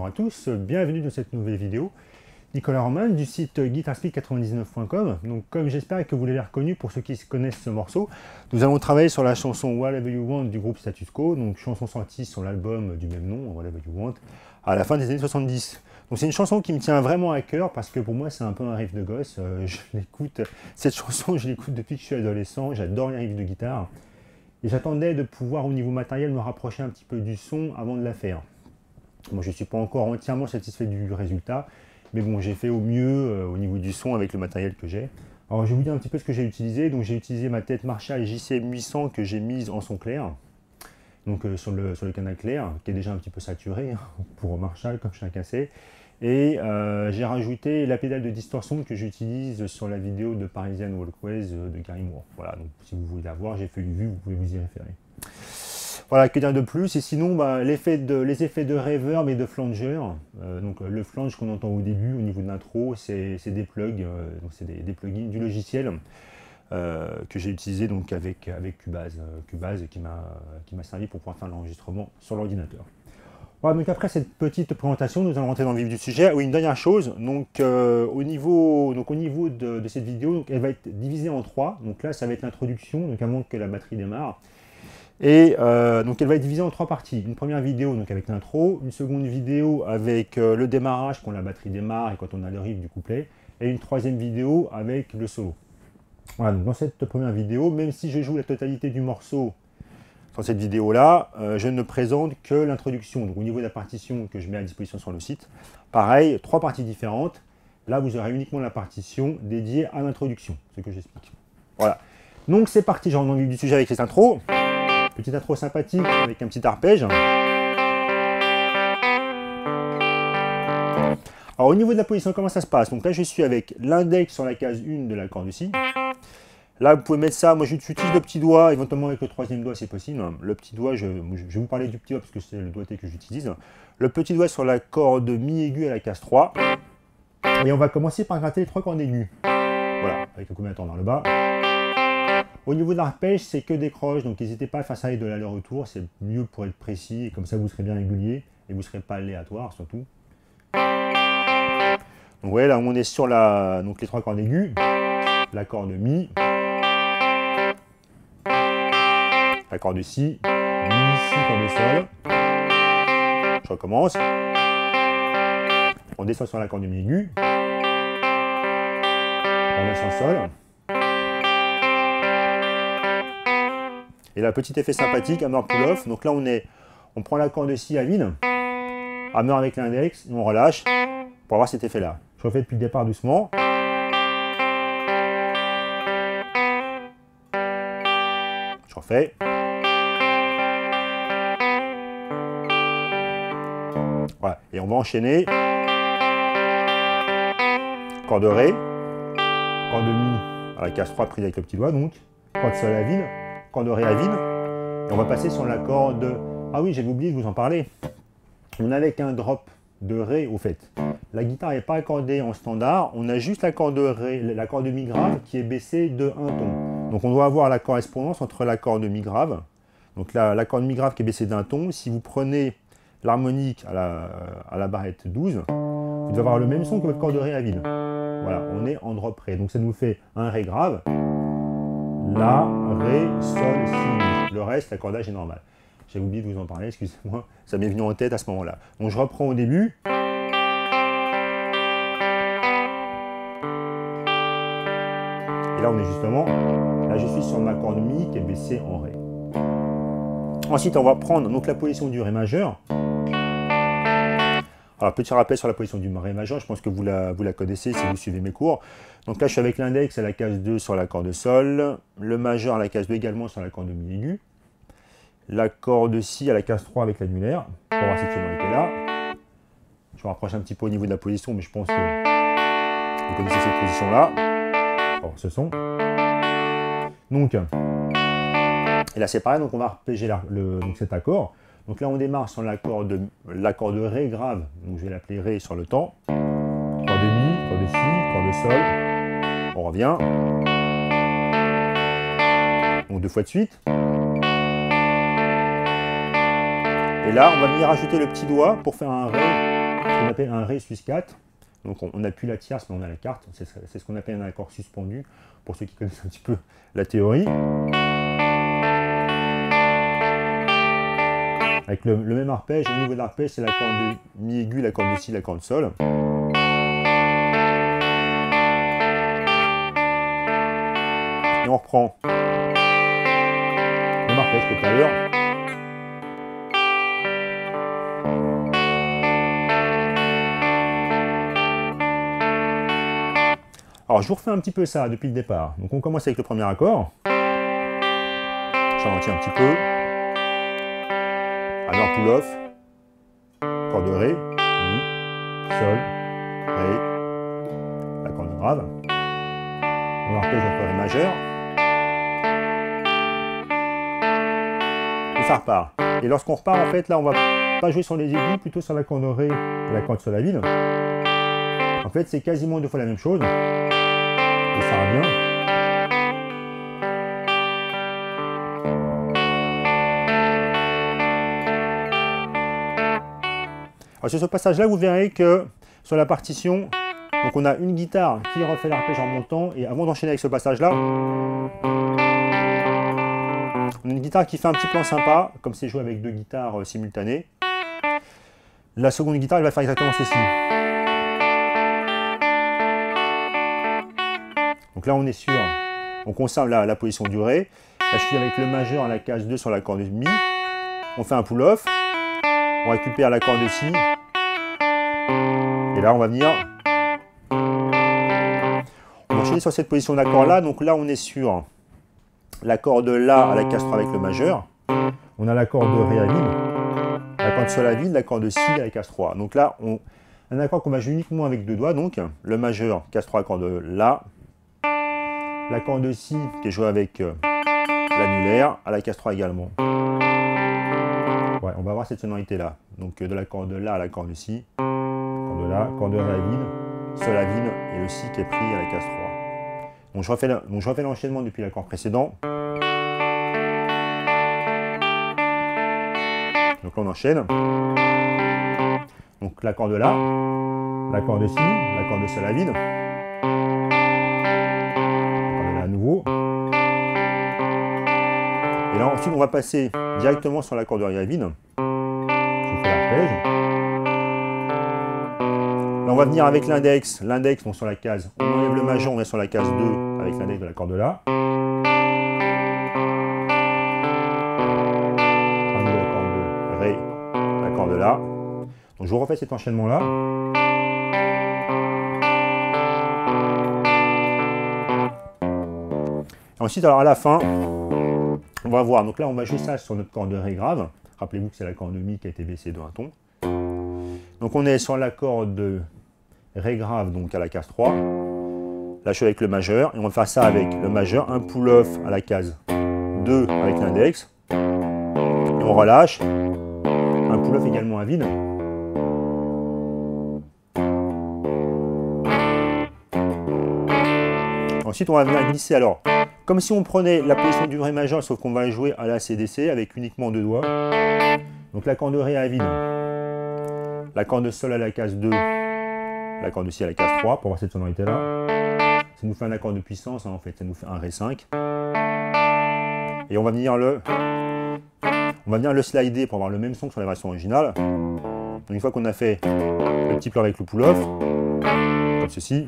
à tous, bienvenue dans cette nouvelle vidéo. Nicolas Roman du site guitarspeak99.com. Donc comme j'espère que vous l'avez reconnu pour ceux qui connaissent ce morceau, nous allons travailler sur la chanson Whatever You Want du groupe Status Quo, donc chanson sortie sur l'album du même nom, Whatever You Want, à la fin des années 70. Donc c'est une chanson qui me tient vraiment à cœur parce que pour moi c'est un peu un riff de gosse. Cette chanson je l'écoute depuis que je suis adolescent, j'adore les riffs de guitare. Et j'attendais de pouvoir au niveau matériel me rapprocher un petit peu du son avant de la faire. Moi je ne suis pas encore entièrement satisfait du résultat, mais bon j'ai fait au mieux au niveau du son avec le matériel que j'ai. Alors je vais vous dire un petit peu ce que j'ai utilisé. Donc j'ai utilisé ma tête Marshall JCM800 que j'ai mise en son clair. Donc sur le canal clair, qui est déjà un petit peu saturé pour Marshall comme je suis un cassé. Et j'ai rajouté la pédale de distorsion que j'utilise sur la vidéo de Parisian Walkways de Gary Moore. Voilà, donc si vous voulez la voir, j'ai fait une vue, vous pouvez vous y référer. Voilà, que dire de plus? Et sinon, les effets de reverb et de flanger. Donc le flange qu'on entend au début, au niveau de l'intro, c'est des plugs, donc c'est des plugins du logiciel que j'ai utilisé donc avec Cubase, qui m'a servi pour pouvoir faire l'enregistrement sur l'ordinateur. Voilà, donc après cette petite présentation, nous allons rentrer dans le vif du sujet. Oui, une dernière chose, donc au niveau de cette vidéo, donc, elle va être divisée en trois. Donc là, ça va être l'introduction, donc avant que la batterie démarre. Et donc elle va être divisée en trois parties. Une première vidéo donc avec l'intro, une seconde vidéo avec le démarrage, quand la batterie démarre et quand on a le riff du couplet, et une troisième vidéo avec le solo. Voilà, donc dans cette première vidéo, même si je joue la totalité du morceau dans cette vidéo-là, je ne présente que l'introduction. Donc au niveau de la partition que je mets à disposition sur le site, pareil, trois parties différentes. Là, vous aurez uniquement la partition dédiée à l'introduction, ce que j'explique. Voilà. Donc c'est parti, j'en ai du sujet avec les intros. Petite intro sympathique avec un petit arpège. Alors au niveau de la position, comment ça se passe? Donc là, je suis avec l'index sur la case 1 de la corde de Si. Là, vous pouvez mettre ça, moi j'utilise le petit doigt, éventuellement avec le troisième doigt, c'est possible. Le petit doigt, je vais vous parler du petit doigt parce que c'est le doigté que j'utilise. Le petit doigt sur la corde mi aiguë à la case 3. Et on va commencer par gratter les trois cordes aiguës. Voilà, avec le communautaire vers le bas. Au niveau de l'arpège, c'est que des croches, donc n'hésitez pas à faire ça avec de l'aller-retour, c'est mieux pour être précis, et comme ça vous serez bien régulier, et vous ne serez pas aléatoire surtout. Donc ouais, là on est sur donc les trois cordes aiguës, la corde Mi, la corde Si, Mi, Si, corde Sol. Je recommence. On descend sur la corde Mi aiguë, on descend Sol. Et là, petit effet sympathique, hammer pull-off. Donc là, on prend la corde Si à vide, hammer avec l'index, et on relâche pour avoir cet effet-là. Je refais depuis le départ doucement. Je refais. Voilà. Et on va enchaîner. Corde Ré, corde Mi à la case 3 prise avec le petit doigt, donc corde Sol à vide. Corde Ré à vide, et on va passer sur la corde... Ah oui, j'avais oublié de vous en parler. On a avec un drop de Ré, au fait. La guitare n'est pas accordée en standard, on a juste la corde Ré, la corde Mi grave qui est baissée de 1 ton. Donc on doit avoir la correspondance entre la corde Mi grave, donc la corde Mi grave qui est baissée d'un ton. Si vous prenez l'harmonique à la barrette 12, vous devez avoir le même son que votre corde Ré à vide. Voilà, on est en drop Ré. Donc ça nous fait un Ré grave. La, Ré, Sol, Si, Mi. Le reste, l'accordage est normal. J'avais oublié de vous en parler, excusez-moi, ça m'est venu en tête à ce moment-là. Donc je reprends au début. Et là, on est justement, là je suis sur ma corde Mi qui est baissée en Ré. Ensuite, on va prendre donc, la position du Ré majeur. Alors, petit rappel sur la position du Ré majeur, je pense que vous la connaissez si vous suivez mes cours. Donc là, je suis avec l'index à la case 2 sur la corde Sol, le majeur à la case 2 également sur la corde Mi aiguë, la corde Si à la case 3 avec l'annulaire, pour voir cette tonalité là. Je me rapproche un petit peu au niveau de la position, mais je pense que vous connaissez cette position-là. Alors, ce son. Donc, et là c'est pareil, donc on va arpéger donc cet accord. Donc là, on démarre sur la corde Ré grave, donc je vais l'appeler Ré sur le temps. Corde Mi, corde Si, corde Sol. On revient. Donc 2 fois de suite. Et là, on va venir ajouter le petit doigt pour faire un Ré qu'on appelle un Ré sus 4. Donc on appuie la tierce, mais on a la quarte. C'est ce qu'on appelle un accord suspendu, pour ceux qui connaissent un petit peu la théorie. Avec le même arpège, au niveau de l'arpège, c'est l'accord de Mi aigu, l'accord de Si, l'accord de Sol. Et on reprend le même arpège que tout à l'heure. Alors je vous refais un petit peu ça depuis le départ. Donc on commence avec le premier accord. Je ralentis un petit peu. Alors pull-off. Accord de Ré, Mi, Sol, Ré, l'accord de grave. On arpège notre Ré majeur. Et ça repart. Et lorsqu'on repart, en fait, là on va pas jouer sur les aigus, plutôt sur l'accord de Ré et l'accord de Sol à vide. En fait, c'est quasiment deux fois la même chose. Et ça revient. Alors sur ce passage-là, vous verrez que sur la partition, donc on a une guitare qui refait l'arpège en montant. Et avant d'enchaîner avec ce passage-là, on a une guitare qui fait un petit plan sympa, comme c'est joué avec deux guitares simultanées. La seconde guitare, elle va faire exactement ceci. Donc là, on est sûr, on conserve la position du Ré. Là, je suis avec le majeur à la case 2 sur l'accord de Mi. On fait un pull-off. On récupère l'accord de Si. Et là, on va venir. On va enchaîner sur cette position d'accord-là. Donc là, on est sur l'accord de La à la case 3 avec le majeur. On a l'accord de Ré à vide. L'accord de Sol à vide, l'accord de Si à la case 3. Donc là, un accord qu'on va jouer uniquement avec deux doigts. Donc le majeur, case 3, accord de La. L'accord de Si qui est joué avec l'annulaire, à la case 3 également. Ouais, on va avoir cette sonorité là. Donc de l'accord de La à l'accord de Si, accord de La, accord de Ré à vide, Sol à vide et le Si qui est pris à la case 3. Donc je refais l'enchaînement depuis l'accord précédent. Donc là on enchaîne. Donc l'accord de La, l'accord de Si, l'accord de Sol à vide. À nouveau. Et là ensuite on va passer directement sur l'accord de Ré à vide. Je vous fais l'arpège. Là on va venir avec l'index. L'index donc sur la case. On enlève le majeur, on est sur la case 2 avec l'index de l'accord de La. Un nouveau accord de Ré, l'accord de La. Donc je vous refais cet enchaînement là. Ensuite, alors à la fin, on va voir. Donc là, on va jouer ça sur notre corde de Ré grave. Rappelez-vous que c'est l'accord de Mi qui a été baissé de un ton. Donc on est sur l'accord de Ré grave, donc à la case 3. Là, je suis avec le majeur. Et on va faire ça avec le majeur. Un pull-off à la case 2 avec l'index. Et on relâche. Un pull-off également à vide. Ensuite, on va venir glisser alors. Comme si on prenait la position du Ré majeur, sauf qu'on va jouer à la CDC avec uniquement deux doigts. Donc l'accord de Ré à vide, l'accord de Sol à la case 2, l'accord de Si à la case 3 pour avoir cette sonorité là. Ça nous fait un accord de puissance, hein, en fait, ça nous fait un Ré 5. Et on va venir le slider pour avoir le même son que sur la version originale. Donc une fois qu'on a fait le petit plan avec le pull-off, comme ceci.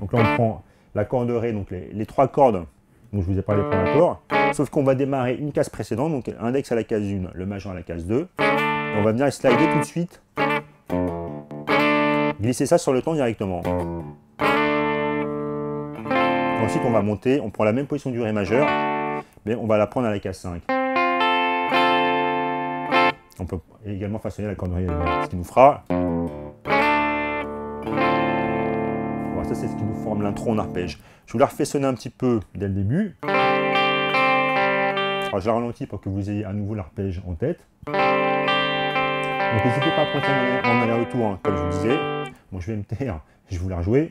Donc là on prend l'accord de Ré, donc les trois cordes dont je vous ai parlé pour l'accord, sauf qu'on va démarrer une case précédente, donc index à la case 1, le majeur à la case 2, et on va venir slider tout de suite, glisser ça sur le ton directement. Ensuite on va monter, on prend la même position du Ré majeur, mais on va la prendre à la case 5. On peut également façonner l'accord de Ré, ce qui nous fera... Ça, c'est ce qui nous forme l'intro en arpège. Je vous la refais sonner un petit peu dès le début. Alors, je la ralentis pour que vous ayez à nouveau l'arpège en tête. Donc, n'hésitez pas à prendre en aller-retour, hein, comme je vous disais. Bon, je vais me taire, je vais vous la rejouer.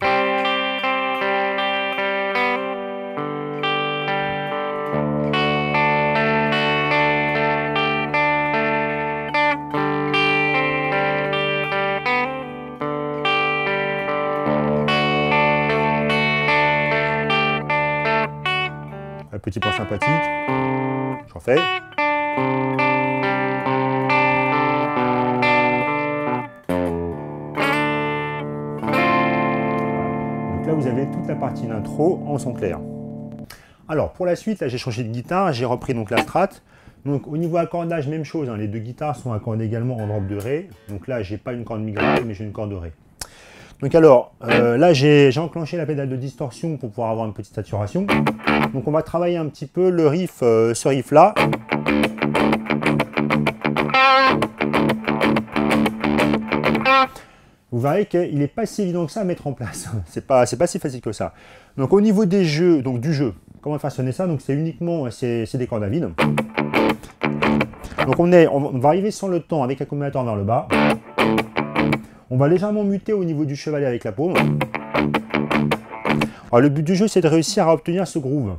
petit point sympathique. J'en fais. Donc là, vous avez toute la partie d'intro en son clair. Alors, pour la suite, là, j'ai changé de guitare. J'ai repris donc la Strat. Donc, au niveau accordage, même chose. Hein, les deux guitares sont accordées également en drop de Ré. Donc là, j'ai pas une corde mi grave, mais j'ai une corde de Ré. Donc alors, là, j'ai enclenché la pédale de distorsion pour pouvoir avoir une petite saturation. Donc on va travailler un petit peu le riff, ce riff-là. Vous verrez qu'il n'est pas si évident que ça à mettre en place. C'est pas si facile que ça. Donc au niveau des jeux, donc du jeu, comment faire sonner ça? Donc c'est uniquement c'est des cordes à vide. Donc on va arriver sans le temps avec l'accumulateur vers le bas. On va légèrement muter au niveau du chevalet avec la paume. Alors, le but du jeu, c'est de réussir à obtenir ce groove.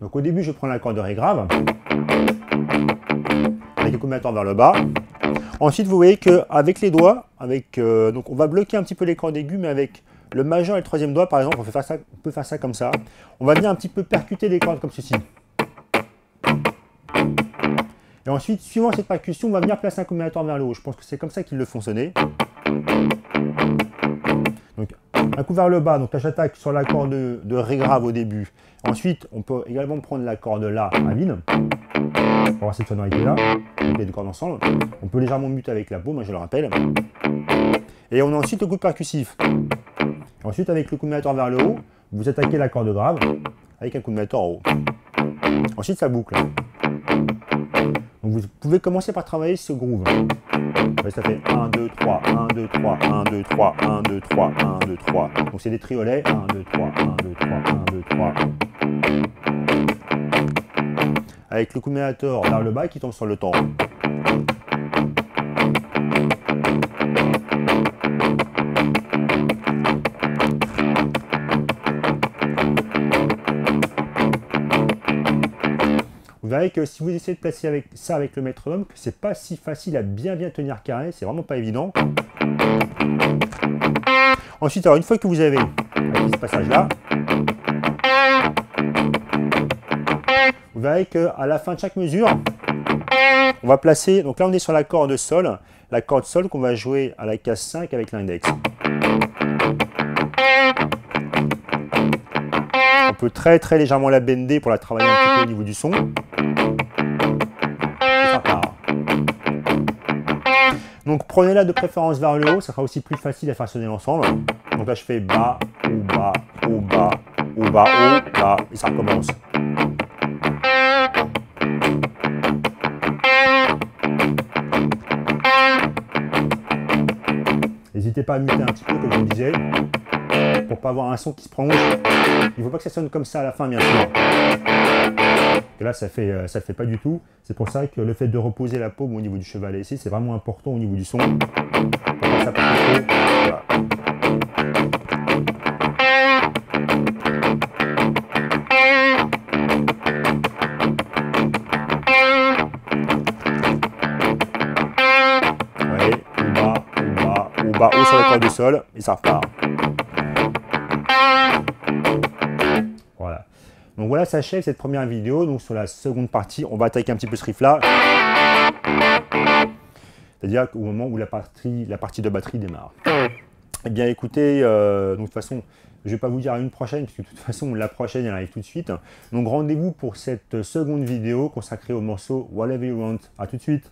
Donc au début, je prends la corde de Ré grave, avec l'accumulateur vers le bas. Ensuite, vous voyez qu'avec les doigts, donc on va bloquer un petit peu les cordes aiguës, mais avec le majeur et le troisième doigt, par exemple, on peut faire ça comme ça. On va venir un petit peu percuter les cordes comme ceci. Et ensuite, suivant cette percussion, on va venir placer un accumulateur vers le haut. Je pense que c'est comme ça qu'ils le font sonner. Donc, un coup vers le bas, donc là j'attaque sur la corde de Ré grave au début. Ensuite, on peut également prendre la corde là à vide, pour avoir cette sonorité-là, les deux cordes ensemble. On peut légèrement muter avec la paume, je le rappelle. Et on a ensuite le coup percussif. Ensuite, avec le accumulateur vers le haut, vous attaquez la corde grave avec un accumulateur en haut. Ensuite, ça boucle. Donc vous pouvez commencer par travailler ce groove. Ça fait 1, 2, 3, 1, 2, 3, 1, 2, 3, 1, 2, 3, 1, 2, 3. Donc c'est des triolets. 1, 2, 3, 1, 2, 3, 1, 2, 3. Avec le accumulateur vers le bas qui tombe sur le temps. Vous verrez que si vous essayez de placer ça avec le métronome, c'est pas si facile à bien tenir carré, c'est vraiment pas évident. Ensuite, alors une fois que vous avez ce passage-là, vous verrez qu'à la fin de chaque mesure, on va placer, donc là on est sur la corde sol qu'on va jouer à la case 5 avec l'index. On peut très légèrement la bender pour la travailler un petit peu au niveau du son. Donc prenez-la de préférence vers le haut, ça sera aussi plus facile à faire sonner l'ensemble. Donc là je fais bas, haut, bas, haut, bas, haut, bas, haut, bas, et ça recommence. N'hésitez pas à muter un petit peu comme je vous disais, pour pas avoir un son qui se prolonge. Il ne faut pas que ça sonne comme ça à la fin, bien sûr. Et là, ça fait pas du tout. C'est pour ça que le fait de reposer la paume au niveau du chevalet ici, c'est vraiment important au niveau du son. Pour pas que ça parte trop. Voilà. Ouais, ou bas, haut sur la corde de sol, et ça repart. Voilà. Donc voilà, ça achève cette première vidéo. Donc sur la seconde partie, on va attaquer un petit peu ce riff là. C'est-à-dire qu'au moment où la partie de batterie démarre. Eh bien écoutez, donc de toute façon, je ne vais pas vous dire à une prochaine, puisque de toute façon la prochaine elle arrive tout de suite. Donc rendez-vous pour cette seconde vidéo consacrée au morceau Whatever You Want. A tout de suite.